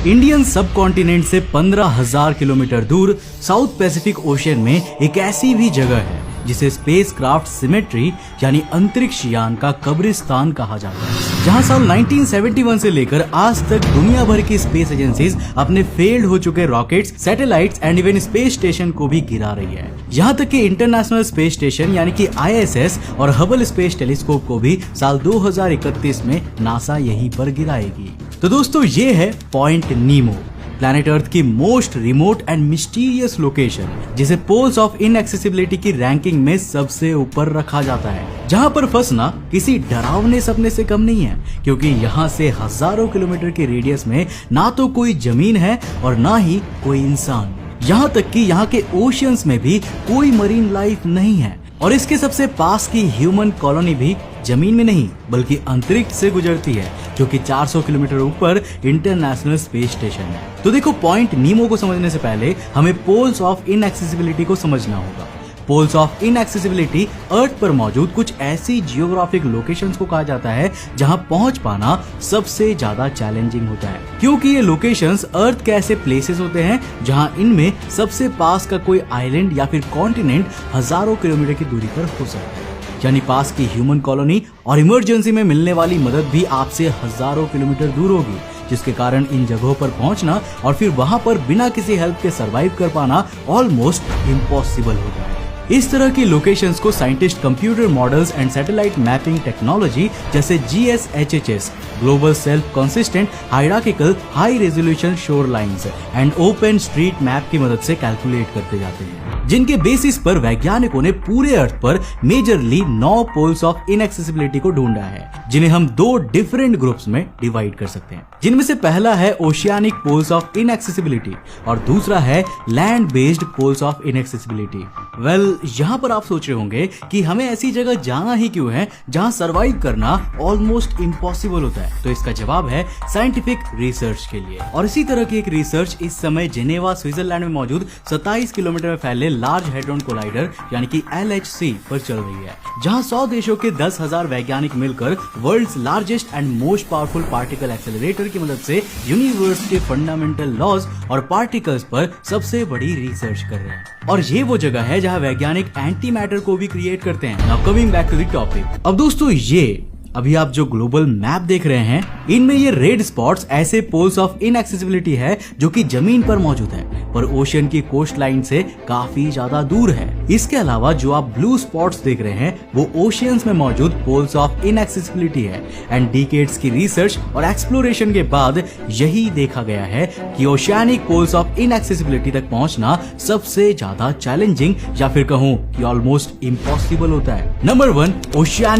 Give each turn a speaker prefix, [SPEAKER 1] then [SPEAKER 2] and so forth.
[SPEAKER 1] Indian सब continent से 15,000 kilometre दूर साउथ पैसिफिक ओशियन में एक ऐसी भी जगह है जिसे स्पेसक्राफ्ट सिमेट्री यानी अंतरिक्ष यान का कब्रिस्तान कहा जाता है, जहां साल 1971 से लेकर आज तक दुनिया भर की स्पेस एजेंसीज अपने फेल्ड हो चुके rockets, satellites and even space station को भी गिरा रही है। यहाँ तक कि इंटरनेशनल स्पेस स्टेशन यानी कि ISS और हबल स्पेस टेलीस्कोप को भी साल 2031 में नासा यहीं पर गिराएगी। तो दोस्तों ये है पॉइंट नीमो, प्लैनेट अर्थ की most remote and mysterious location, जिसे पोल्स ऑफ इनएक्सेसिबिलिटी की रैंकिंग में सबसे ऊपर रखा जाता है, जहां पर फंसना किसी डरावने सपने से कम नहीं है, क्योंकि यहाँ से हजारों किलोमीटर के रेडियस में ना तो कोई जमीन है और ना ही कोई इंसान। यहाँ तक कि यहाँ के ओशियंस में भी कोई मरीन लाइफ नहीं है और इसके सबसे पास की ह्यूमन कॉलोनी भी जमीन में नहीं बल्कि अंतरिक्ष से गुजरती है, जो कि 400 किलोमीटर ऊपर इंटरनेशनल स्पेस स्टेशन है। तो देखो, पॉइंट नीमो को समझने से पहले हमें पोल्स ऑफ इनएक्सेसिबिलिटी को समझना होगा। पोल्स ऑफ इनएक्सेसिबिलिटी अर्थ पर मौजूद कुछ ऐसी जियोग्राफिक लोकेशंस को कहा जाता है जहां पहुंच पाना सबसे ज्यादा चैलेंजिंग होता है, क्योंकि ये लोकेशंस अर्थ के ऐसे प्लेसेस होते हैं जहां इनमें सबसे पास का कोई आइलैंड या फिर कॉन्टिनेंट हजारों किलोमीटर की दूरी पर हो सकता है। यानी पास की ह्यूमन कॉलोनी और इमरजेंसी में मिलने वाली मदद भी आपसे हजारों किलोमीटर दूर होगी, जिसके कारण इन जगहों पर पहुंचना और फिर वहां पर बिना किसी हेल्प के सरवाइव कर पाना ऑलमोस्ट इम्पॉसिबल होता है। इस तरह की लोकेशंस को scientist computer models and satellite mapping technology जैसे GSHHS, global self consistent hierarchical high resolution shore lines and Open Street Map की मदद से कैलकुलेट करते जाते हैं, जिनके बेसिस पर वैज्ञानिकों ने पूरे अर्थ पर मेजरली 9 पोल्स ऑफ इनएक्सेसिबिलिटी को ढूंढा है, जिन्हें हम 2 डिफरेंट ग्रुप्स में डिवाइड कर सकते हैं, जिनमें से पहला है ओशियानिक पोल्स ऑफ इनएक्सेसिबिलिटी और दूसरा है land based poles of inaccessibility. Well, यहाँ पर आप सोच रहे होंगे कि हमें ऐसी जगह जाना ही क्यों है जहाँ सरवाइव करना ऑलमोस्ट इम्पॉसिबल होता है। तो इसका जवाब है साइंटिफिक रिसर्च के लिए। और इसी तरह की एक रिसर्च इस समय जेनेवा स्विट्जरलैंड में मौजूद 27 किलोमीटर में फैले लार्ज हेड्रॉन कोलाइडर यानी कि LHC पर चल रही है, जहां 100 देशों के 10,000 वैज्ञानिक मिलकर world's largest and most powerful particle accelerator की मदद से यूनिवर्स के फंडामेंटल लॉज और पार्टिकल्स पर सबसे बड़ी रिसर्च कर रहे हैं। और ये वो जगह है जहां वैज्ञानिक एंटी मैटर को भी क्रिएट करते हैं। Now coming back to the topic. अब दोस्तों, ये अभी आप जो ग्लोबल मैप देख रहे हैं, इनमें ये रेड स्पॉट्स ऐसे पोल्स ऑफ इनएक्सेसिबिलिटी है जो कि जमीन पर मौजूद है पर ओशियन की कोस्ट लाइन से काफी ज्यादा दूर है। इसके अलावा जो आप ब्लू स्पॉट्स देख रहे हैं वो ओशियंस में मौजूद पोल्स ऑफ इनएक्सेसिबिलिटी है। एंड डिकेड्स की रिसर्च और एक्सप्लोरेशन के बाद यही देखा गया है कि ओशियानिक पोल्स ऑफ इनएक्सेसिबिलिटी तक पहुंचना सबसे ज्यादा चैलेंजिंग या फिर कहूं कि ऑलमोस्ट इम्पॉसिबल होता है। Number 1, oceanic